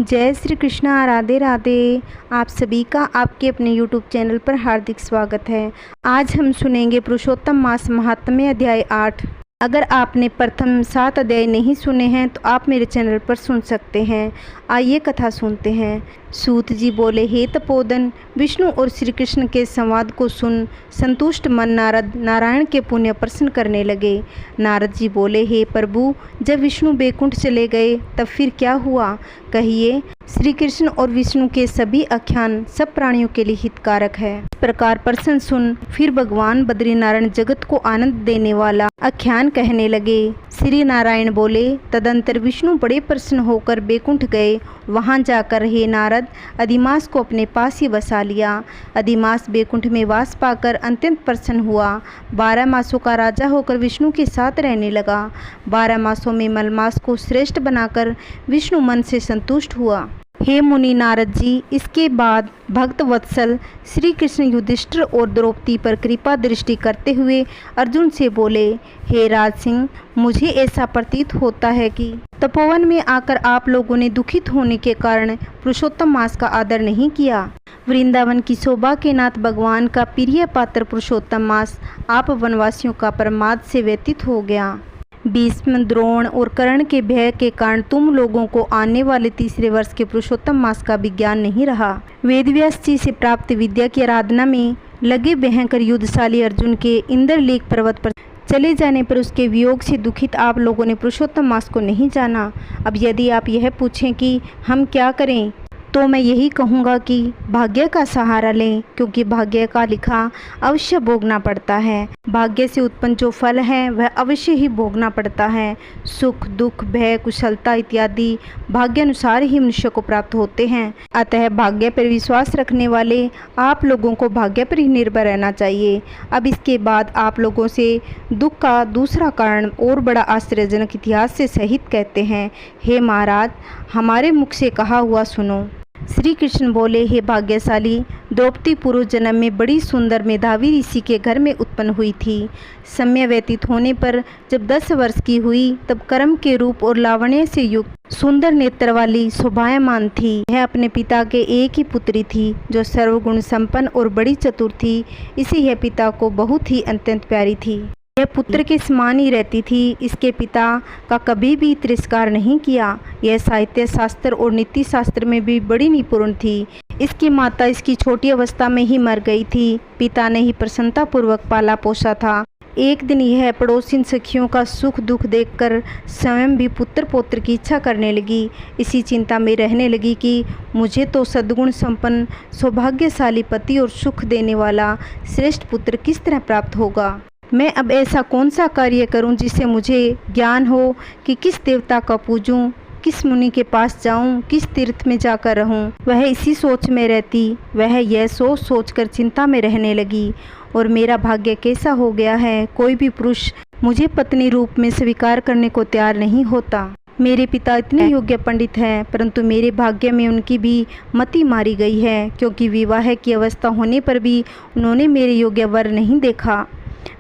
जय श्री कृष्णा, राधे राधे। आप सभी का आपके अपने यूट्यूब चैनल पर हार्दिक स्वागत है। आज हम सुनेंगे पुरुषोत्तम मास महात्म्य अध्याय 8। अगर आपने प्रथम 7 अध्याय नहीं सुने हैं तो आप मेरे चैनल पर सुन सकते हैं। आइए कथा सुनते हैं। सूत जी बोले, हे तपोधन, विष्णु और श्री कृष्ण के संवाद को सुन संतुष्ट मन नारद नारायण के पुण्य प्रश्न करने लगे। नारद जी बोले, हे प्रभु, जब विष्णु बैकुंठ चले गए तब फिर क्या हुआ, कहिए। श्री कृष्ण और विष्णु के सभी आख्यान सब प्राणियों के लिए हितकारक है। इस प्रकार प्रश्न सुन फिर भगवान बद्रीनारायण जगत को आनंद देने वाला आख्यान कहने लगे। श्री नारायण बोले, तदंतर विष्णु बड़े प्रसन्न होकर बैकुंठ गए। वहां जाकर हे नारद, अधिमास को अपने पास ही बसा लिया। अधिमास बैकुंठ में वास पाकर अत्यंत प्रसन्न हुआ। 12 मासों का राजा होकर विष्णु के साथ रहने लगा। 12 मासों में मलमास को श्रेष्ठ बनाकर विष्णु मन से संतुष्ट हुआ। हे मुनि नारद जी, इसके बाद भक्त वत्सल श्री कृष्ण युधिष्ठिर और द्रौपदी पर कृपा दृष्टि करते हुए अर्जुन से बोले, हे राज सिंह, मुझे ऐसा प्रतीत होता है कि तपोवन में आकर आप लोगों ने दुखित होने के कारण पुरुषोत्तम मास का आदर नहीं किया। वृंदावन की शोभा के नाथ भगवान का प्रिय पात्र पुरुषोत्तम मास आप वनवासियों का प्रमाद से व्यतीत हो गया। भीष्म, द्रोण और कर्ण के भय के कारण तुम लोगों को आने वाले तीसरे वर्ष के पुरुषोत्तम मास का विज्ञान नहीं रहा। वेदव्यास जी से प्राप्त विद्या की आराधना में लगे भयंकर युद्धशाली अर्जुन के इंद्रलेख पर्वत पर चले जाने पर उसके वियोग से दुखित आप लोगों ने पुरुषोत्तम मास को नहीं जाना। अब यदि आप यह पूछें कि हम क्या करें, तो मैं यही कहूँगा कि भाग्य का सहारा लें, क्योंकि भाग्य का लिखा अवश्य भोगना पड़ता है। भाग्य से उत्पन्न जो फल है वह अवश्य ही भोगना पड़ता है। सुख, दुख, भय, कुशलता इत्यादि भाग्य अनुसार ही मनुष्य को प्राप्त होते हैं। अतः भाग्य पर विश्वास रखने वाले आप लोगों को भाग्य पर ही निर्भर रहना चाहिए। अब इसके बाद आप लोगों से दुख का दूसरा कारण और बड़ा आश्चर्यजनक इतिहास से सहित कहते हैं। हे महाराज, हमारे मुख से कहा हुआ सुनो। श्री कृष्ण बोले, हे भाग्यशाली, द्रौपदी पूर्व जन्म में बड़ी सुंदर मेधावी ऋषि के घर में उत्पन्न हुई थी। समय व्यतीत होने पर जब 10 वर्ष की हुई तब कर्म के रूप और लावण्य से युक्त सुंदर नेत्र वाली शोभायमान थी। यह अपने पिता के एक ही पुत्री थी जो सर्वगुण संपन्न और बड़ी चतुर थी। इसे यह पिता को बहुत ही अत्यंत प्यारी थी। यह पुत्र के समान ही रहती थी। इसके पिता का कभी भी तिरस्कार नहीं किया। यह साहित्य शास्त्र और नीति शास्त्र में भी बड़ी निपुण थी। इसकी माता इसकी छोटी अवस्था में ही मर गई थी। पिता ने ही प्रसन्नता पूर्वक पाला पोसा था। एक दिन यह पड़ोसिन सखियों का सुख दुख देखकर स्वयं भी पुत्र पौत्र की इच्छा करने लगी। इसी चिंता में रहने लगी कि मुझे तो सद्गुण संपन्न सौभाग्यशाली पति और सुख देने वाला श्रेष्ठ पुत्र किस तरह प्राप्त होगा। मैं अब ऐसा कौन सा कार्य करूं जिससे मुझे ज्ञान हो कि किस देवता का पूजूं, किस मुनि के पास जाऊं, किस तीर्थ में जाकर रहूं। वह इसी सोच में रहती। वह यह सोच सोचकर चिंता में रहने लगी। और मेरा भाग्य कैसा हो गया है, कोई भी पुरुष मुझे पत्नी रूप में स्वीकार करने को तैयार नहीं होता। मेरे पिता इतने योग्य पंडित हैं, परंतु मेरे भाग्य में उनकी भी मति मारी गई है, क्योंकि विवाह की अवस्था होने पर भी उन्होंने मेरे योग्य वर नहीं देखा।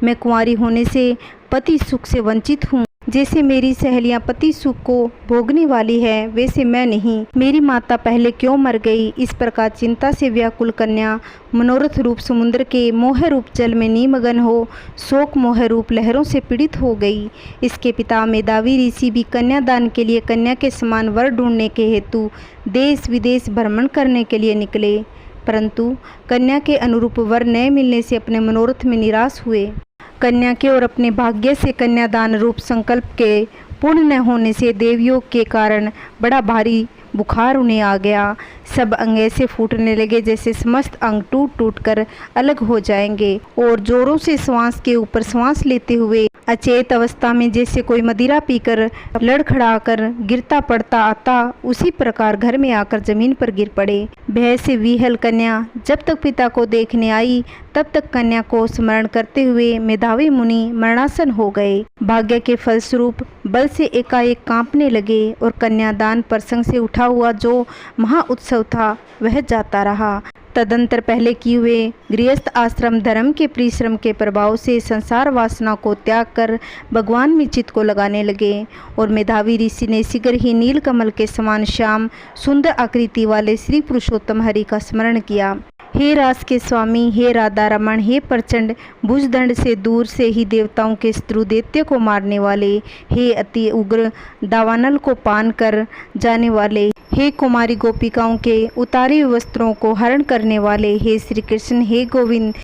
मैं कुंवारी होने से पति सुख से वंचित हूँ। जैसे मेरी सहेलियां पति सुख को भोगने वाली है, वैसे मैं नहीं। मेरी माता पहले क्यों मर गई। इस प्रकार चिंता से व्याकुल कन्या मनोरथ रूप समुद्र के मोह रूप जल में निमग्न हो शोक मोह रूप लहरों से पीड़ित हो गई। इसके पिता मेधावी ऋषि भी कन्यादान के लिए कन्या के समान वर ढूंढने के हेतु देश विदेश भ्रमण करने के लिए निकले, परंतु कन्या के अनुरूप वर न मिलने से अपने मनोरथ में निराश हुए। कन्या के और अपने भाग्य से कन्यादान रूप संकल्प के पूर्ण न होने से देवयोग के कारण बड़ा भारी बुखार उन्हें आ गया। सब अंग ऐसे फूटने लगे जैसे समस्त अंग टूट टूट कर अलग हो जाएंगे, और जोरों से श्वास के ऊपर श्वास लेते हुए अचेत अवस्था में जैसे कोई मदिरा पीकर लड़खड़ाकर गिरता पड़ता आता, उसी प्रकार घर में आकर जमीन पर गिर पड़े। भय से विहल कन्या जब तक पिता को देखने आई तब तक कन्या को स्मरण करते हुए मेधावी मुनि मरणासन हो गए। भाग्य के फलस्वरूप बल से एकाएक कांपने लगे और कन्यादान प्रसंग से उठा हुआ जो महा उत्सव था वह जाता रहा। तदंतर पहले किए हुए गृहस्थ आश्रम धर्म के परिश्रम के प्रभाव से संसार वासना को त्याग कर भगवान में चित्त को लगाने लगे और मेधावी ऋषि ने शीघ्र ही नील कमल के समान श्याम सुंदर आकृति वाले श्री पुरुषोत्तम हरि का स्मरण किया। हे रास के स्वामी, हे राधा रमण, हे प्रचंड भुजदंड से दूर से ही देवताओं के शत्रु दैत्य को मारने वाले, हे अति उग्र दावानल को पान कर जाने वाले, हे कुमारी गोपिकाओं के उतारे हुए वस्त्रों को हरण करने वाले, हे श्री कृष्ण, हे गोविंद,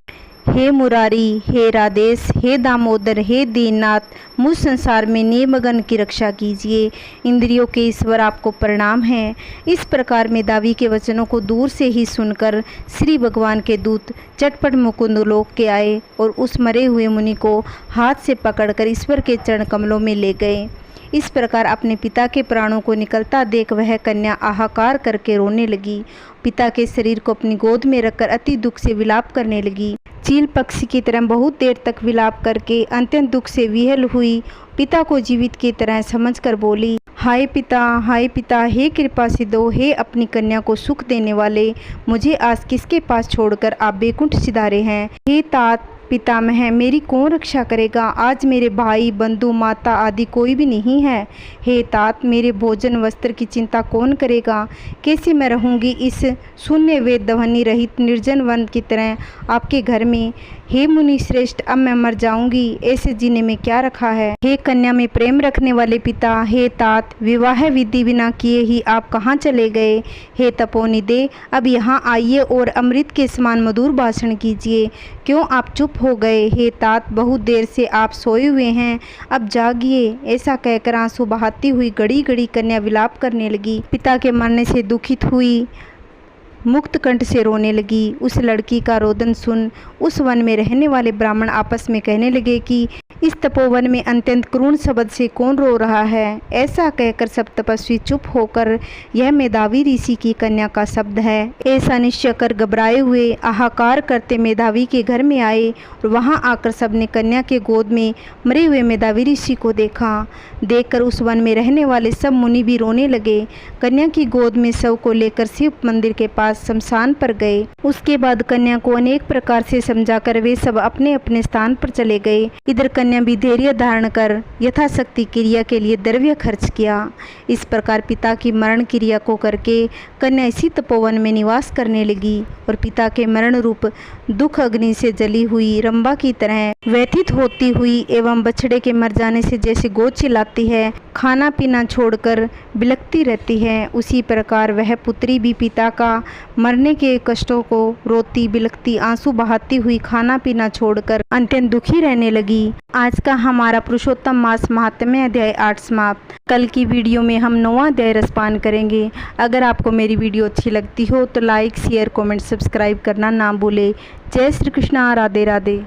हे मुरारी, हे राधेश, हे दामोदर, हे दीननाथ, मुझ संसार में निमग्न की रक्षा कीजिए। इंद्रियों के ईश्वर आपको प्रणाम है। इस प्रकार मेधावी के वचनों को दूर से ही सुनकर श्री भगवान के दूत चटपट मुकुंद लोक के आए और उस मरे हुए मुनि को हाथ से पकड़कर ईश्वर के चरण कमलों में ले गए। इस प्रकार अपने पिता के प्राणों को निकलता देख वह कन्या हाहाकार करके रोने लगी। पिता के शरीर को अपनी गोद में रखकर अति दुख से विलाप करने लगी। चील पक्षी की तरह बहुत देर तक विलाप करके अत्यंत दुख से विह्वल हुई पिता को जीवित की तरह समझकर बोली, हाय पिता, हे कृपा सिद्धो, हे अपनी कन्या को सुख देने वाले, मुझे आज किसके पास छोड़कर आप बैकुंठ सिधारे हैं। हे तात पितामह, मेरी कौन रक्षा करेगा। आज मेरे भाई बंधु माता आदि कोई भी नहीं है। हे तात, मेरे भोजन वस्त्र की चिंता कौन करेगा। कैसे मैं रहूँगी इस शून्य वेद ध्वनि रहित निर्जन वन की तरह आपके घर में। हे मुनि श्रेष्ठ, अब मैं मर जाऊंगी, ऐसे जीने में क्या रखा है। हे कन्या में प्रेम रखने वाले पिता, हे तात, विवाह विधि बिना किए ही आप कहाँ चले गए। हे तपोनिधे, अब यहाँ आइए और अमृत के समान मधुर भाषण कीजिए। क्यों आप चुप हो गए। हे तात, बहुत देर से आप सोए हुए हैं, अब जागिए। ऐसा कहकर आंसू बहाती हुई घड़ी घड़ी कन्या विलाप करने लगी। पिता के मरने से दुखित हुई मुक्त कंठ से रोने लगी। उस लड़की का रोदन सुन उस वन में रहने वाले ब्राह्मण आपस में कहने लगे कि इस तपोवन में अत्यंत क्रूर शब्द से कौन रो रहा है। ऐसा कहकर सब तपस्वी चुप होकर यह मेधावी ऋषि की कन्या का शब्द है ऐसा निश्चय कर घबराए हुए हाहाकार करते मेधावी के घर में आए और वहां आकर सबने कन्या के गोद में मरे हुए मेधावी ऋषि को देखा। देखकर उस वन में रहने वाले सब मुनि भी रोने लगे। कन्या की गोद में शव को लेकर शिव मंदिर के पास शमशान पर गए। उसके बाद कन्या को अनेक प्रकार से समझाकर वे सब अपने अपने स्थान पर चले गए। इधर कन्या भी धैर्य धारण कर यथाशक्ति क्रिया के लिए द्रव्य खर्च किया। इस प्रकार पिता की मरण क्रिया को करके कन्या इसी तपोवन में निवास करने लगी और पिता के मरण रूप दुख अग्नि से जली हुई रंभा की तरह व्यथित होती हुई एवं बछड़े के मर जाने से जैसे गौ चिल्लाती है, खाना पीना छोड़कर बिलखती रहती है, उसी प्रकार वह पुत्री भी पिता का मरने के कष्टों को रोती बिलखती आंसू बहाती हुई खाना पीना छोड़कर अत्यंत दुखी रहने लगी। आज का हमारा पुरुषोत्तम मास महात्म्य अध्याय 8 समाप्त। कल की वीडियो में हम 9वां अध्याय रसपान करेंगे। अगर आपको मेरी वीडियो अच्छी लगती हो तो लाइक शेयर कमेंट सब्सक्राइब करना ना भूले। जय श्री कृष्णा, राधे राधे।